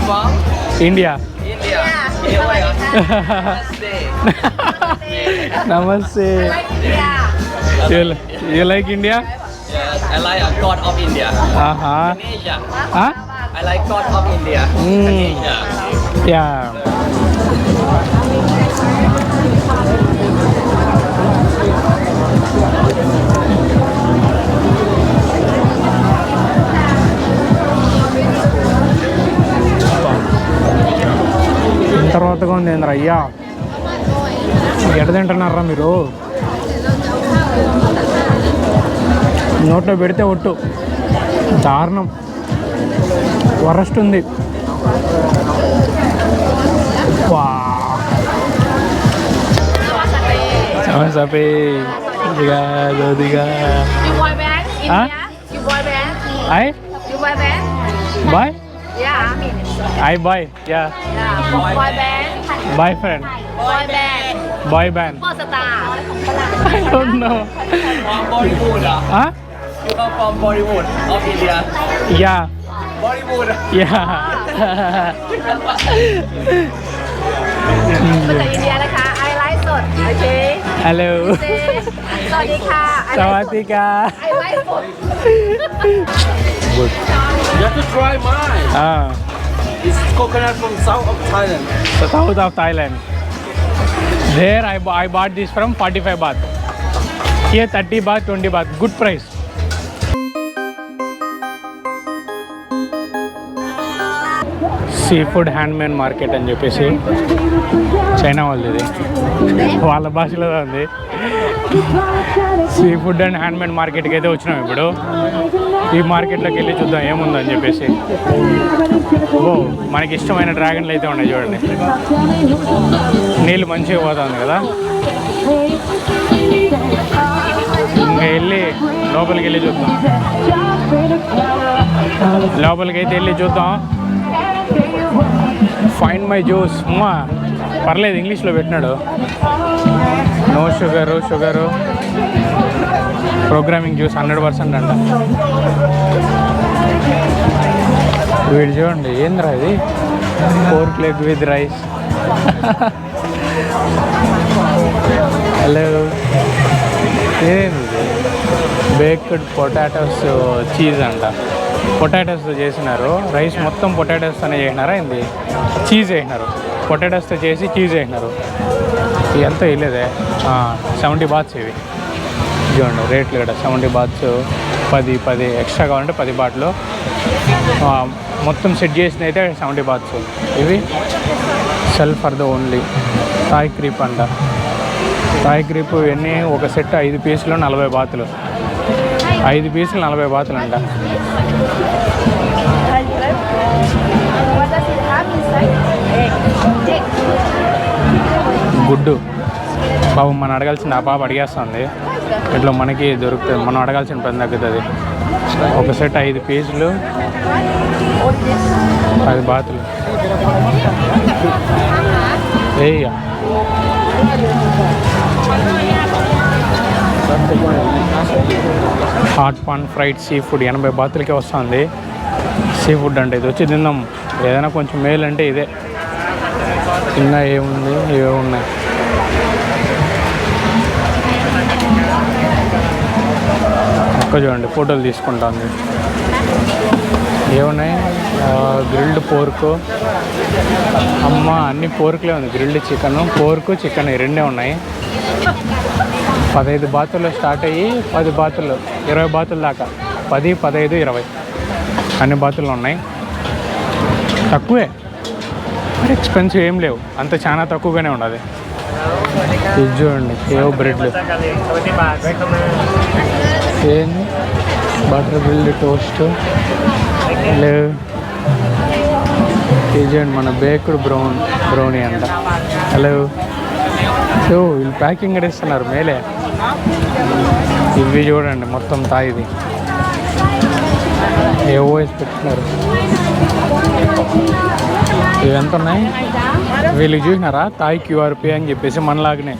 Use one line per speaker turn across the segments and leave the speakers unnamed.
from?
India.
India.
Namaste. You like India?
Yes, I like a god of India. Indonesia.
Huh?
I like god of India. Indonesia.
Yeah. తర్వాతగా ఉంది ఏంద్ర అయ్యా ఎడ తింటున్నారా మీరు నోట్లో పెడితే ఒట్టు దారుణం వరస్ట్ ఉంది వా సమసపే దిగా దిగా
You boy band India? You boy band?
I
You boy band?
Boy
Yeah.
I boy yeah
Yeah. Boy band.
Boyfriend
Boy band.
Boy band
Super star.
I don't know.
From Bollywood.
Huh?
You come from Bollywood of India.
Yeah.
Bollywood.
Yeah.
มาจากอินเดียนะคะ ไอไลฟ์สด โอเค
Hello.
สวัสดีค่ะ
สวัสดีค่ะ
ไอไลฟ์สด
Good.
You have to try mine.
Ah,
It's coconut from south of Thailand.
the south of Thailand. There I bought this from 45 baht. Here 30 baht, 20 baht. Good price. Sea food handmade market అని చెప్పేసి China వాళ్ళది వాళ్ళ భాషలో ఉంది. Sea food and handmade మార్కెట్కి అయితే వచ్చినాం ఇప్పుడు. ఈ మార్కెట్లోకి వెళ్ళి చూద్దాం ఏముందో అని చెప్పేసి. ఓ మనకి ఇష్టమైన డ్రాగన్లు అయితే ఉన్నాయి చూడండి. నీళ్ళు మంచిగా పోతుంది కదా. ఇంకా వెళ్ళి లోపలికి వెళ్ళి చూద్దాం. లోపలికి అయితే వెళ్ళి చూద్దాం. ఫైండ్ మై జ్యూస్ అమ్మా పర్లేదు ఇంగ్లీష్లో పెట్టినాడు. నో షుగరు ప్రోగ్రామింగ్ జ్యూస్ 100% అంట. వీడు చూడండి ఏంద్రా ఇది pork leg with rice. Hello ఏంది బేక్డ్ పొటాటోస్ చీజ్ అంట. పొటాటోస్తో చేసినారు. రైస్ మొత్తం పొటాటోస్తోనే చేసినారా ఏంది. చీజ్ వేసినారు. పొటాటోస్తో చేసి చీజ్ వేసినారు. ఎంత వేయలేదే 70 బాత్స్ ఇవి చూడండి రేట్లు ఇక్కడ. 70 బాత్స్ 10 ఎక్స్ట్రా కావాలంటే 10 బాట్లు. మొత్తం సెట్ చేసిన అయితే 70 బాత్స్. ఇవి sell for the only Thai crepe అంట. థాయ్ క్రీప్ ఇవన్నీ ఒక సెట్ 5 పీసులు 40 బాతులు. 5 పీసులు 40 బాతులు అంట. గుడ్డు బాబు మనం అడగాల్సింది ఆ పాప అడిగేస్తుంది. ఇట్లా మనకి దొరుకుతుంది. మనం అడగాల్సిన పని తగ్గుతుంది. ఒక సెట్ 5 పీసులు 10 బాతులు. ఏయ్యా hot pan fried seafood 80 బాతులకే వస్తుంది. సీ ఫుడ్ అంటే ఇది వచ్చి తిందాం. ఏదైనా కొంచెం మేలు అంటే ఇదే. ఇంకా ఏముంది ఇవే ఉన్నాయి. ఒక్క చూడండి ఫోటోలు తీసుకుంటుంది. ఏమున్నాయి గ్రిల్డ్ పోర్కు. అమ్మ అన్ని పోర్కులే ఉంది. గ్రిల్డ్ చికెన్ పోర్కు చికెన్ ఈ రెండే ఉన్నాయి. 15 బాతుల్లో స్టార్ట్ అయ్యి 10 బాతులు 20 బాతుల దాకా 10, 15, 20 అన్ని బాతులు ఉన్నాయి. తక్కువే మరి ఎక్స్పెన్సివ్ ఏం లేవు. అంత చాలా తక్కువగానే ఉండదు. ఇది చూడండి ఏవో బ్రెడ్లు ఏంది బటర్ గ్రిల్డ్ టోస్ట్ లేవు. ఇది చూడండి మన బేక్డ్ బ్రౌనీ అంట. హలో వీళ్ళు ప్యాకింగ్ కూడా ఇస్తున్నారు మేలే. ఇవి చూడండి మొత్తం తాయిది ఏవో వేసి పెట్టుకున్నారు. ఇవి ఎంత ఉన్నాయి వీళ్ళకి చూసినారా తాయి క్యూఆర్ పే అని చెప్పేసి మనలాగనే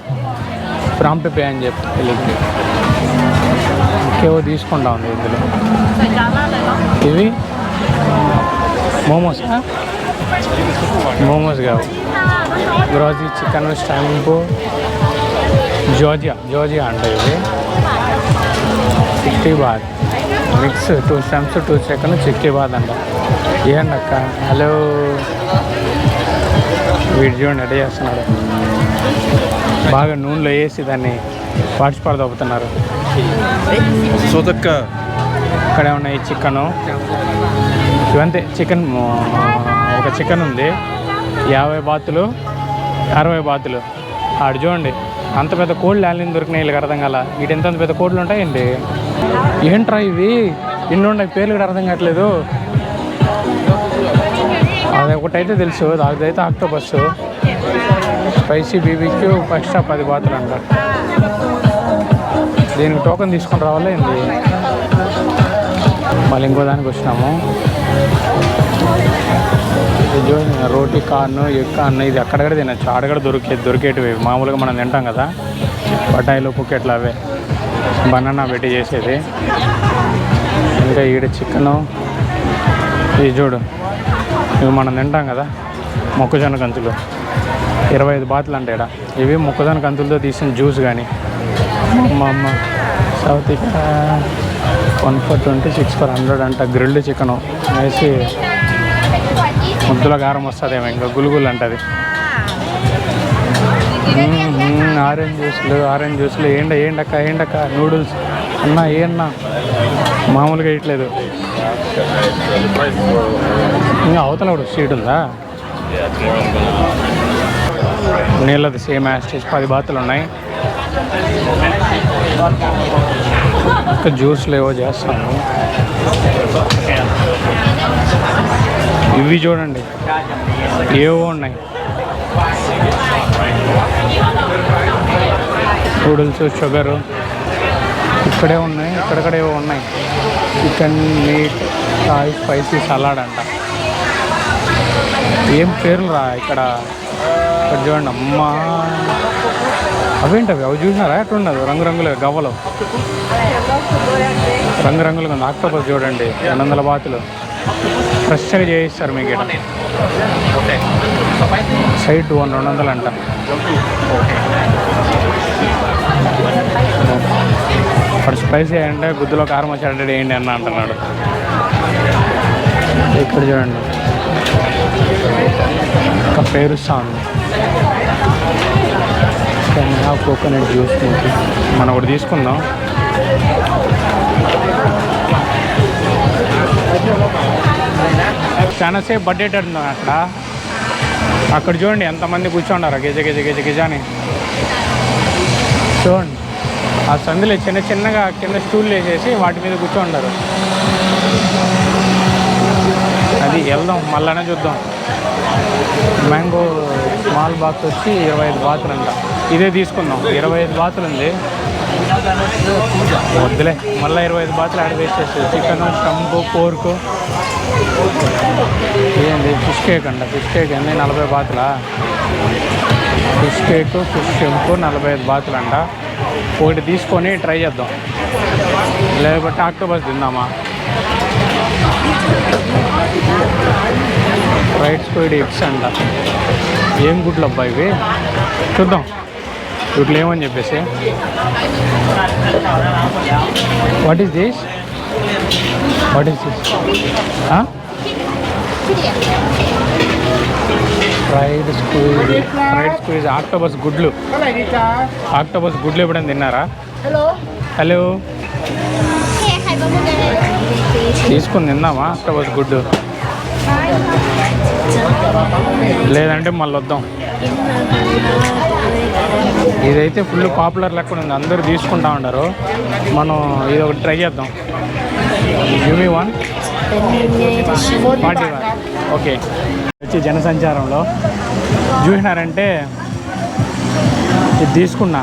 ప్రాంప్ట్ పే అని చెప్పి వీళ్ళకి ఇంకేవో తీసుకుంటా ఉంది ఇందులో. ఇవి మోమోసా మోమోస్ కావు. గ్రోజీ చికెన్ స్టాంపు జోజియా అంటే ఇది 60 baht. Mix 2 stems 2 chicken 60 baht అంట. ఏంటి అక్క? హలో, వీడు చూడండి రెడీ చేస్తున్నాడు. బాగా నూనెలో వేసి దాన్ని పాటిపడ దొబ్బుతున్నారు. ఇక్కడే ఉన్నాయి చికెను. ఇవంతే చికెన్. ఒక చికెన్ ఉంది 50 బాతులు 60 బాతులు. ఆడు చూడండి అంత పెద్ద కోళ్ళు లాలిని దొరికినాయి. వీళ్ళకి అర్థం కాల. వీటి ఎంత పెద్ద కోళ్ళు ఉంటాయండి. ఏంట్రా ఇవి ఇన్ని ఉన్నాయి, పేర్లు కూడా అర్థం కావట్లేదు. అది ఒకటైతే తెలుసు, అదైతే ఆక్టోపస్. స్పైసీ బీబీక్యూ ఎక్స్ట్రా 10 బాతులు అంట. దీనికి టోకెన్ తీసుకొని రావాలా ఏంది? మళ్ళీ ఇంకో దానికి వచ్చినాము. రోటీ కార్న్, ఎగ్ కార్న్. ఇది అక్కడక్కడ తినచ్చు, ఆడగడ దొరికేటివి. మామూలుగా మనం తింటాం కదా బఠాయిలు, పుక్కెట్లు, అవే బనానా పెట్టి చేసేది. ఇంకా ఈడ చికెను. ఇది చూడు, ఇవి మనం తింటాం కదా మొక్కజొన్న కంతులు. 25 బాతులు అంటే ఇక్కడ. ఇవి మొక్కజొన్న కంతులతో తీసిన జ్యూస్. కానీ మా అమ్మ సౌత్ 1 for 26 for 100 అంట. గ్రిల్డ్ చికెను వేసి ముద్దుల కారం వస్తుందేమో, ఇంకా గులుగులు అంటది. ఆరెంజ్ జ్యూస్లు. ఏండక్క నూడిల్స్ అన్నా. ఏమన్నా మామూలుగా వేయట్లేదు. ఇంకా అవతల కూడా స్ట్రీట్ ఉందా? నీళ్ళది సేమ్ యాస్టేజ్ 10 బాతులు ఉన్నాయి. ఇంకా జ్యూస్లు ఏవో చేస్తాను. ఇవి చూడండి ఏవో ఉన్నాయి. నూడిల్స్, షుగరు ఇక్కడే ఉన్నాయి. ఇక్కడక్కడ ఏవో ఉన్నాయి. చికెన్, మీట్, స్పైసీ సలాడ్ అంట. ఏం పేర్లు రా ఇక్కడ చూడండి. అమ్మా అవేంటవి? అవి చూసినారా? ఎట్లున్నది రంగురంగుల గవ్వలు, రంగురంగులుగా ఉంది. ఆక్టోపస్ చూడండి 200 బాతులు. ఫ్రెష్గా చేయిస్తారు మీకు ఇక్కడ. సైడ్ 200 అంట. ఇప్పుడు స్పైసీ అంటే గుద్దులో కారం వచ్చి వేయండి అన్న అంటున్నాడు. ఇక్కడ చూడండి ఇంకా పేరుస్తా ఉంది. కోకోనట్ జ్యూస్ మనం ఒకటి తీసుకుందాం. చాలా సేపు బడ్డేటట్టు అక్కడ చూడండి ఎంతమంది కూర్చోండారు గజ అని. చూడండి ఆ సందులో చిన్నగా కింద స్టూల్ వేసేసి వాటి మీద కూర్చోండారు. అది వెళ్దాం మళ్ళీ చూద్దాం. మ్యాంగో స్మాల్ బాక్స్ వచ్చి 25 బాతులు అంట. ఇదే తీసుకుందాం. 25 బాతులు ఉంది. వద్దులే, మళ్ళీ 25 బాతులు యాడ్ వేసేస్తుంది. చికెన్, స్టంపు, పోర్కు. ఏంది ఫిష్ కేక్ అంట. ఫిష్ కేక్ ఏంది 40 బాతులా? ఫిష్ కేక్, ఫిష్ స్టంపు 45 బాతులు అంట. ఒకటి తీసుకొని ట్రై చేద్దాం, లేకపోతే ఆక్టోపస్ తిందామా? ఫ్రైడ్ స్క్విడ్ ఎగ్స్ అంట. ఏం గుడ్లు అబ్బా ఇవి, చూద్దాం వీటిలో ఏమని చెప్పేసి. What is this? Fried squeeze octopus గుడ్లు. ఆక్టోపస్ గుడ్లు ఎప్పుడైనా తిన్నారా? హలో, తీసుకుని తిందామా ఆక్టోపస్ గుడ్డు? లేదంటే మళ్ళీ వద్దాం. ఇదైతే ఫుల్ పాపులర్ లెక్క ఉంది, అందరూ తీసుకుంటా ఉన్నారు. మనం ఇది ఒకటి ట్రై చేద్దాం. గివ్ 1 41. ఓకే, వచ్చి జనసంచారంలో చూసినారంటే ఇది తీసుకున్నా.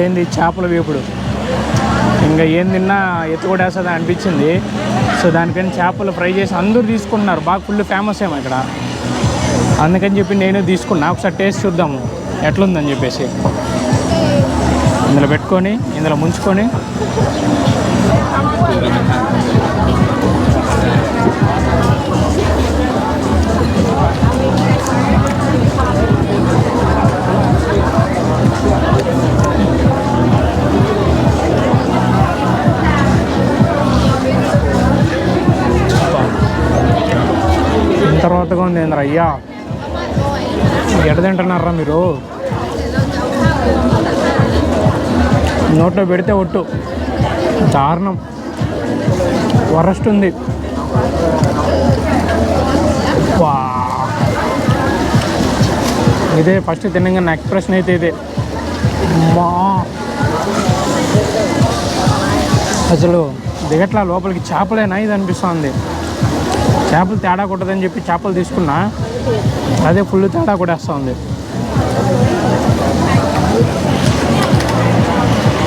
ఏంది చేపల వేపుడు, ఇంకా ఏం తిన్నా ఎత్తుకొడేస్తుంది అనిపించింది. సో దానికని చేపలు ఫ్రై చేసి అందరూ తీసుకుంటున్నారు. బాగా ఫుల్ ఫేమస్ ఏమో ఇక్కడ, అందుకని చెప్పి నేను తీసుకున్నా. ఒకసారి టేస్ట్ చూద్దాము ఎట్లుందని చెప్పేసి. ఇందులో పెట్టుకొని ఇందులో ముంచుకొని ఎంత రోతగా ఉంది ఏంద్ర అయ్యా, ఎడ తింటున్నారా మీరు? నోట్లో పెడితే ఒట్టు దారుణం, వరస్ట్ ఉంది. వా, ఇదే ఫస్ట్ తినగా నా ఎక్స్ప్రెషన్ అయితే ఇదే. మా అసలు దిగట్లా లోపలికి. చేపలేనా ఇది అనిపిస్తుంది. చేపలు తేడా కొట్టదని చెప్పి చేపలు తీసుకున్నా, అదే ఫుల్ తేడా కొట్టేస్తుంది.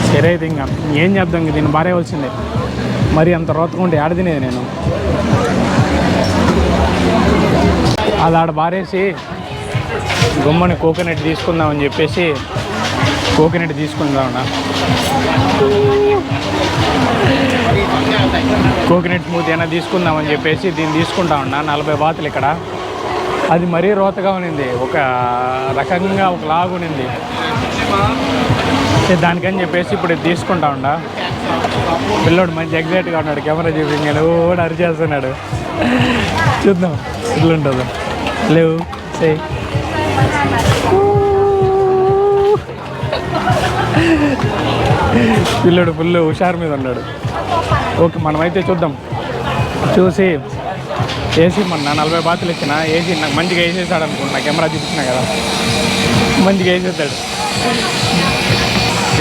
సరే అయితే ఇంకా ఏం చేద్దాం, ఇంక దీన్ని బారేయవలసిందే. మరి అంత రోతకుంటే ఆడ తినేది నేను. అది ఆడ బారేసి గుమ్మని కోకోనట్ తీసుకుందామని చెప్పేసి కోకోనట్ తీసుకుందామన్నా. కోకోనట్ స్మూతీ అయినా తీసుకుందామని చెప్పేసి దీన్ని తీసుకుంటా ఉన్నా. 40 బాతులు ఇక్కడ. అది మరీ రోతగా ఉన్నింది, ఒక రకంగా ఒక లాగు ఉన్నింది. దానికని చెప్పేసి ఇప్పుడు ఇది తీసుకుంటా ఉండా. పిల్లోడు మంచి ఎగ్జైట్గా ఉన్నాడు, కెమెరా చూపించాడు, కూడా అరిచేస్తున్నాడు. చూద్దాం ఇట్లుంటుందో. లేవు సే పిల్లడు ఫుల్ హుషారు మీద ఉన్నాడు. ఓకే, మనమైతే చూద్దాం. చూసి వేసి మొన్న 40 బాతులు ఇచ్చిన వేసి నాకు మంచిగా వేసేసాడు అనుకుంటున్నా. కెమెరా చూపించినా కదా, మంచిగా వేసేస్తాడు.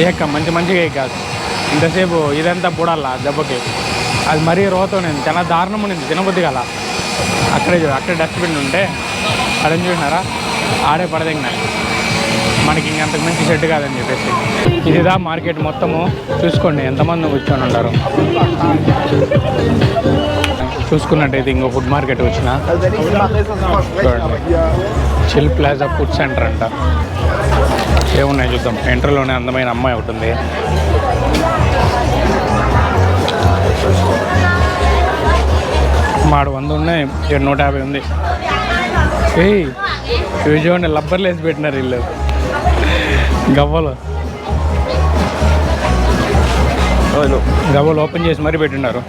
ఏక మంచిగా కాదు, ఇంతసేపు ఇదంతా బుడాల దెబ్బకి. అది మరీ రోత ఉన్నింది, చాలా దారుణం ఉన్నింది, తినబుద్ధి గల. అక్కడే డస్ట్బిన్ ఉంటే అడని చూసినారా, ఆడే పడదగిన. మనకి ఇంకంతకు మించి సెట్ కాదని చెప్పేసి ఇదిదా మార్కెట్ మొత్తము. చూసుకోండి ఎంతమంది కూర్చొని ఉంటారు. చూసుకున్నట్టయితే ఇంకో ఫుడ్ మార్కెట్ వచ్చిన చిల్ ప్లాజా ఫుడ్ సెంటర్ అంట. ఏమున్నాయి చూద్దాం. ఎంట్రీలోనే అందమైన అమ్మాయి ఒకటి ఉంది. మాడు 100 ఉన్నాయి, 150 ఉంది. ఏయ్ ఇవి చూడండి, లబ్బర్లు వేసి పెట్టినారు వీళ్ళు గవ్వలు. గవ్వలు ఓపెన్ చేసి మరీ పెట్టినారు.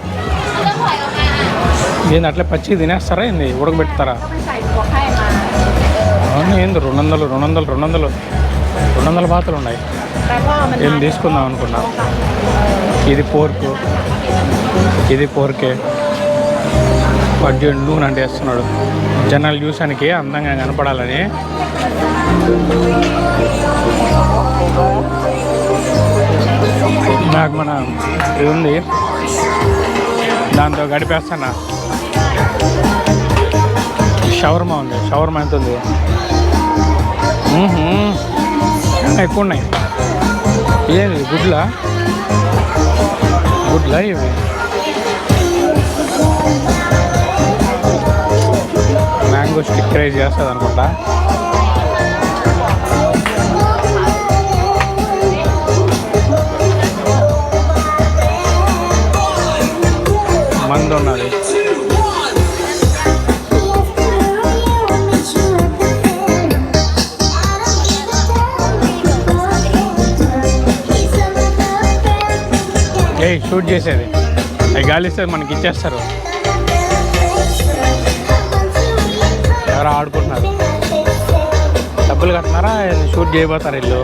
ఏంది అట్లే పచ్చి తినేస్తారా ఏంది, ఉడకబెడతారా? అవును, ఏంది 200 బాతులు ఉన్నాయి. ఏం తీసుకుందాం అనుకున్నా. ఇది పోర్కే. పడ్జెండు నూనె అంటే వేస్తున్నాడు. జనాలు చూసానికి అందంగా కనపడాలని. నాకు మన ఇది ఉంది, దాంతో గడిపేస్తానా. షవర్మా ఉంది. షవర్మా ఎంత ఉంది? ఎక్కువ ఉన్నాయి. ఏది గుడ్లా ఇవి? మ్యాంగో స్టిక్ రైస్ చేస్తుంది అనుకుంటా. మందు ఉన్నది. షూట్ చేసేది అవి గాలిస్తే మనకి ఇచ్చేస్తారు. ఎవరు ఆడుకుంటున్నారు, డబ్బులు కట్టినారా, షూట్ చేయబోతారు వీళ్ళు.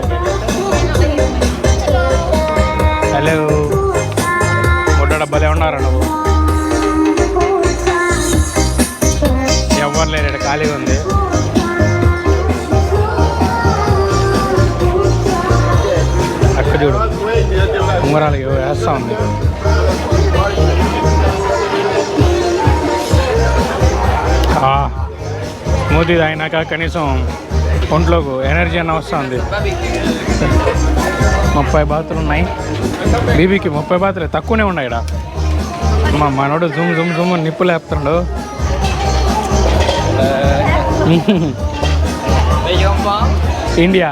హలో ముడ్డ డబ్బాలే ఉన్నారా నువ్వు? ఎవరు లేరు ఇక్కడ, ఖాళీగా ఉంది. అక్కడ చూడు ఉంగరాలకి వేస్తూ ఉంది. స్మూతీ తాగినాక కనీసం ఒంట్లోకి ఎనర్జీ అన్న వస్తుంది. 30 బాతులు ఉన్నాయి. బీబీకి 30 బాతులే, తక్కువనే ఉన్నాయి ఇక్కడ. మనోడు జుమ్ నిప్పులు వేస్తున్నాడు. ఇండియా.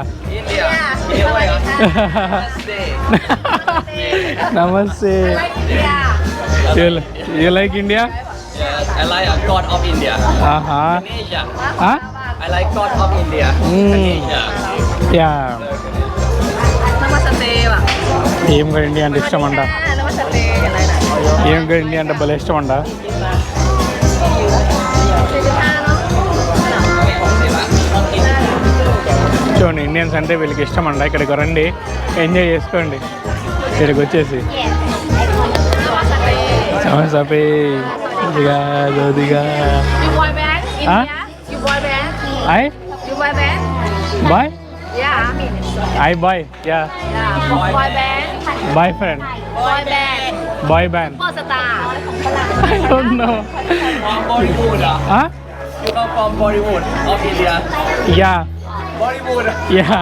నమస్తే. You like India?
Yes, I like God of India. Indonesia.
Huh?
I like God of India. Indonesia.
Yeah.
Namaste, Pak.
ఏం కూడా ఇండియా అంటే ఇష్టం అంట. ఏం కూడా ఇండియా అంటే భలే ఇష్టం అంట. ఇండియన్స్ అంటే వీళ్ళకి ఇష్టం అండి. ఇక్కడికి రండి, ఎంజాయ్ చేసుకోండి. ఇక్కడికి వచ్చేసి సమోసాపే దిగా దిగా
You boy band? India? You boy band?
I
You boy band?
Boy
Yeah.
I boy yeah
Yeah. Boy band?
Boyfriend
Boy band.
Boy band
Super star.
I don't know.
From Bollywood.
Huh?
You come from Bollywood of India.
Yeah.
Bollywood.
Yeah.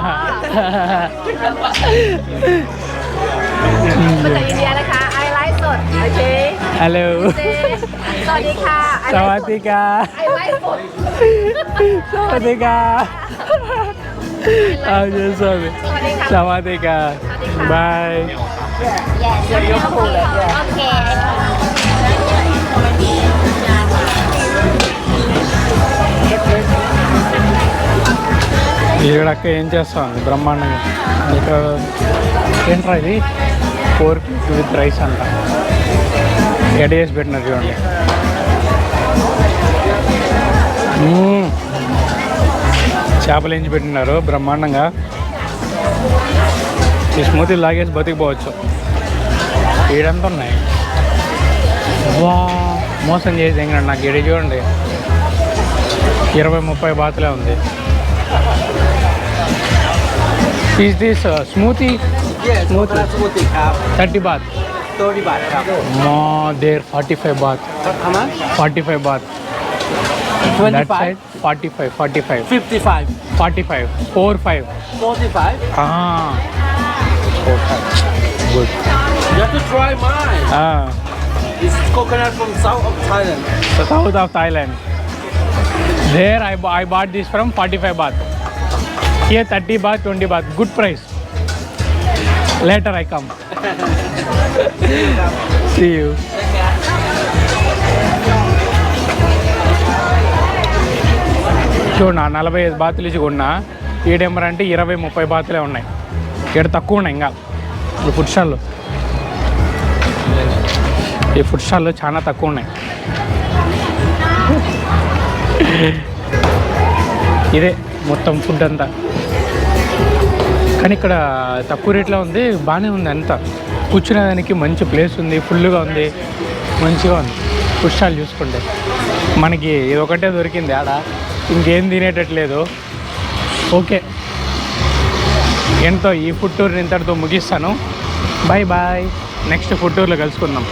ภาษาอินเดียนะคะไอไลฟ์สดโอเค
Hello.
สวัสดีค่ะ
สวัสดีค่ะ
ไอไลฟ์สด
สวัสดีค่ะเอาเยอะสุด
สวัสดีค่ะ
สวัสดีค่ะบาย
โอเค
ఇక్కడ అక్క ఏం చేస్తాం బ్రహ్మాండంగా. ఇక్కడ ఏంట్రా ఇది pork with rice అంట ఎడ చేసి పెట్టినారు చూడండి. చేపలు ఎంచి పెట్టినారు బ్రహ్మాండంగా. ఈ స్మూతీ లాగేసి బతికిపోవచ్చు. ఈడంతా ఉన్నాయి. వా మోసం చేసి ఎంగండి నాకు ఇడి చూడండి 20-30 బాతులే ఉంది. Is this smoothie
Yes. Smoothie cup.
30 baht.
30 baht cup.
There 45 baht.
How much?
45 baht. That
25.
side 45.
55.
45. 45.
45.
Ah. 45. Good.
You have to try mine.
Ah.
It's coconut from south of Thailand.
The south of Thailand. There I bought this from 45 baht. Here 30 baht, 20 baht. Good price. Later I come. See you. చూడన్నా 45 బాతులు ఇచ్చి కొన్నా. ఈడెంబర్ అంటే 20-30 బాతులే ఉన్నాయి. ఇక్కడ తక్కువ ఉన్నాయి. ఇంకా ఈ ఫుడ్ స్టాల్లో చాలా తక్కువ ఉన్నాయి. ఇదే మొత్తం ఫుడ్ అంతా. కానీ ఇక్కడ తక్కువ రేట్లో ఉంది, బాగానే ఉంది. అంతా కూర్చునేదానికి మంచి ప్లేస్ ఉంది, ఫుల్గా ఉంది, మంచిగా ఉంది. ఫుడ్ స్టాల్ చూసుకుంటే మనకి ఇది ఒకటే దొరికింది ఆడ, ఇంకేం తినేటట్లేదు. ఓకే, ఎంతో ఈ ఫుడ్ టూర్ని ఇంతటితో ముగిస్తాను. Bye bye. నెక్స్ట్ ఫుడ్ టూర్లో కలుసుకుందాం.